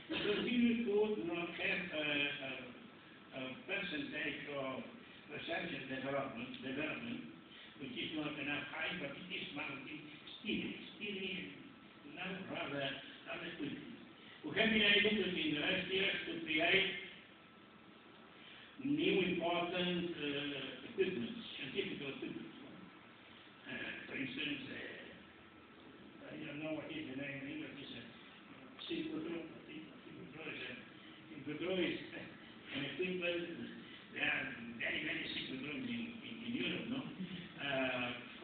continue to not have a percentage of research and development, which is not enough high, but it is mounting steadily, now rather quickly. We have been able to, in the last years, to create new important equipment, scientific equipment. For instance, I don't know what is the name in English, it's a synchrotron. Synchrotron is an equipment. There are many synchrotrons in Europe, no?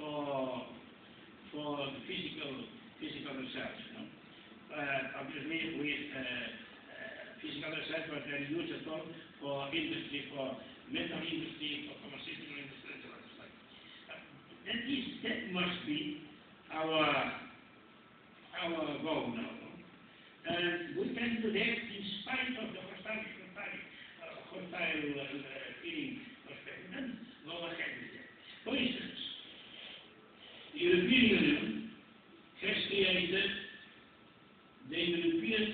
For the physical research, no? Obviously, with physical research was very useful for industry, for metal industry, for pharmaceutical industry, and so on. That must be our goal now. And we can do that in spite of the hostile feeling perspective. Then go ahead with that. For instance, the European Union has created the European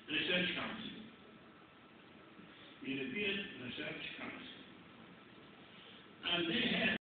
Research Council. The European Research Council. And they